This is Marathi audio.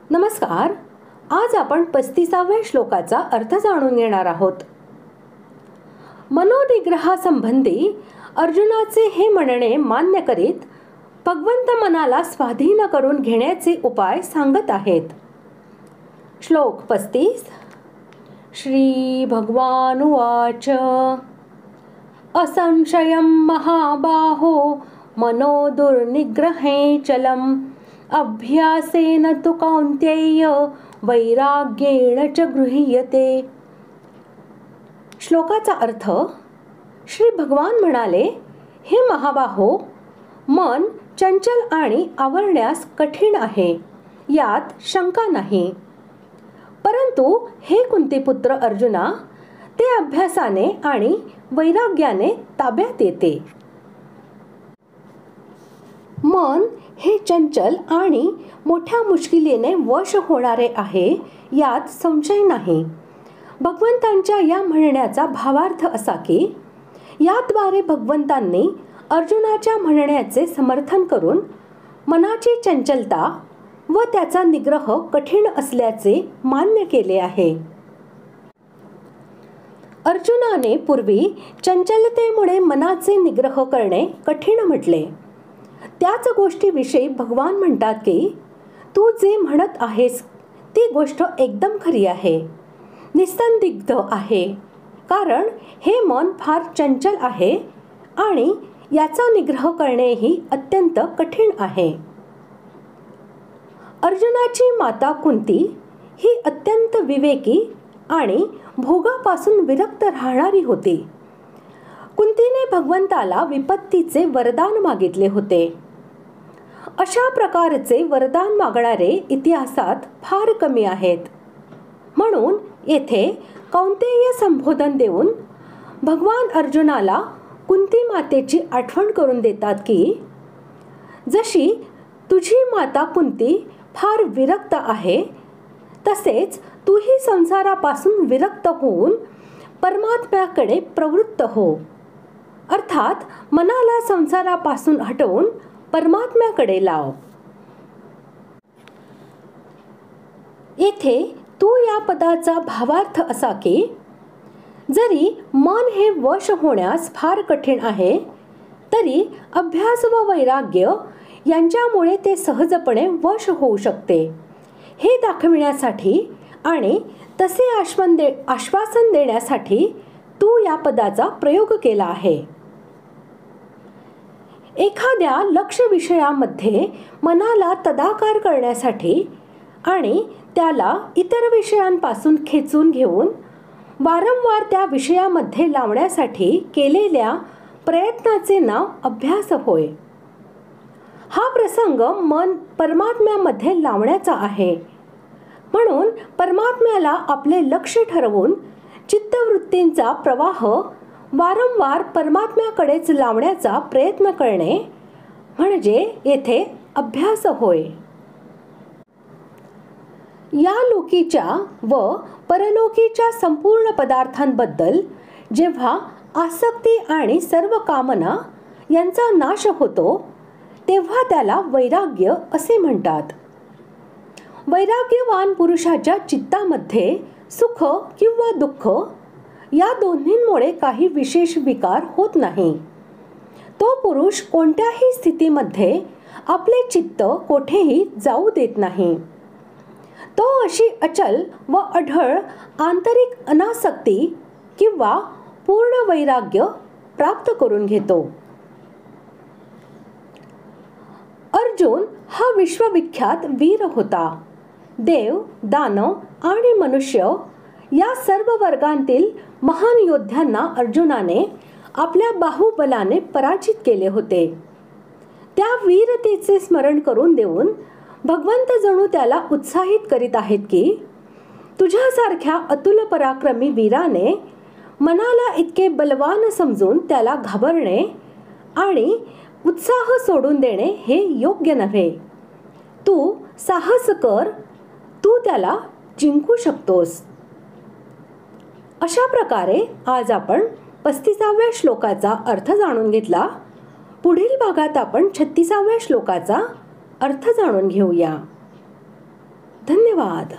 नमस्कार. आज आपण 35व्या श्लोकाचा अर्थ जाणून घेणार आहोत. मनोनिग्रहासंबंधी अर्जुनाचे हे म्हणणे मान्य करीत भगवंत मनाला स्वाधीन करून घेण्याचे उपाय सांगत आहेत. श्लोक 35. श्री भगवानुवाच असंशयं महाबाहो मनो दुर्निग्रहे चलम् अभ्यासेन तु कौन्तेय वैराग्येण च गृह्यते. श्लोकाचा अर्थ. श्री भगवान म्हणाले, हे महाबाहो, मन चंचल आणि आवरण्यास कठीण आहे, यात शंका नाही. परंतु हे कुंतीपुत्र अर्जुना, ते अभ्यासाने आणि वैराग्याने ताब्यात येते. मन हे चंचल आणि मोठ्या मुश्किलीने वश होणारे आहे, यात संशय नाही. भगवंतांच्या या म्हणण्याचा भावार्थ असा की याद्वारे भगवंतांनी अर्जुनाच्या म्हणण्याचे समर्थन करून मनाची चंचलता व त्याचा निग्रह कठीण असल्याचे मान्य केले आहे. अर्जुनाने पूर्वी चंचलतेमुळे मनाचे निग्रह करणे कठीण म्हटले. त्याच गोष्टीविषयी भगवान म्हणतात की तू जे म्हणत आहेस ती गोष्ट एकदम खरी आहे, निसंदिग्ध आहे, कारण हे मन फार चंचल आहे आणि याचा निग्रह करणेही अत्यंत कठीण आहे. अर्जुनाची माता कुंती ही अत्यंत विवेकी आणि भोगापासून विरक्त राहणारी होती. कुंतीने भगवंताला विपत्तीचे वरदान मागितले होते. अशा प्रकारचे वरदान मागणारे इतिहासात फार कमी आहेत. म्हणून येथे कौन्तेय संबोधन देऊन भगवान अर्जुनाला कुंती मातेची आठवण करून देतात की जशी तुझी माता कुंती फार विरक्त आहे, तसेच तूही संसारापासून विरक्त होऊन परमात्म्याकडे प्रवृत्त हो. अर्थात मनाला संसारापासून हटवून परमात्म्याकडे लाव. येथे तू या पदाचा भावार्थ असा की जरी मन हे वश होण्यास फार कठीण आहे, तरी अभ्यास व वैराग्य यांच्यामुळे ते सहजपणे वश होऊ शकते, हे दाखविण्यासाठी आणि तसे आश्वासन देण्यासाठी तू या पदाचा प्रयोग केला आहे. एखाद्या लक्ष्य विषयामध्ये मनाला तदाकार करण्यासाठी आणि त्याला इतर विषयांपासून खेचून घेऊन वारंवार त्या विषयामध्ये लावण्यासाठी केलेल्या प्रयत्नाचे नाव अभ्यास होय. हा प्रसंग मन परमात्म्यामध्ये लावण्याचा आहे. म्हणून परमात्म्याला आपले लक्ष्य ठरवून चित्तवृत्तींचा प्रवाह वारंवार परमात्म्याकडेच लावण्याचा प्रयत्न करणे म्हणजे येथे अभ्यास होय. या लोकीच्या व परलोकीच्या संपूर्ण पदार्थांबद्दल जेव्हा आसक्ती आणि सर्व कामना यांचा नाश होतो, तेव्हा त्याला वैराग्य असे म्हणतात. वैराग्यवान पुरुषाच्या चित्तामध्ये सुख किंवा दुःख या दोन्हींमुळे काही विशेष विकार होत नाही. तो पुरुष कोणत्याही स्थितीमध्ये आपले चित्त कोठेही जाऊ देत नाही. तो अशी अचल व अढळ आंतरिक अनासक्ती किंवा पूर्ण वैराग्य प्राप्त करून घेतो. अर्जुन हा विश्वविख्यात वीर होता. देव, दानव आणि मनुष्य या सर्व वर्गांतील महान योद्ध्यांना अर्जुनाने आपल्या बाहुबलाने पराजित केले होते. त्या वीरतेचे स्मरण करून देऊन भगवंत जणू त्याला उत्साहित करीत आहेत की तुझ्यासारख्या अतुल पराक्रमी वीराने मनाला इतके बलवान समजून त्याला घाबरणे आणि उत्साह सोडून देणे हे योग्य नव्हे. तू साहस कर, तू त्याला जिंकू शकतोस. अशा प्रकारे आज आपण 35व्या श्लोकाचा अर्थ जाणून घेतला. पुढील भागात आपण 36व्या श्लोकाचा अर्थ जाणून घेऊया. धन्यवाद. धन्यवाद.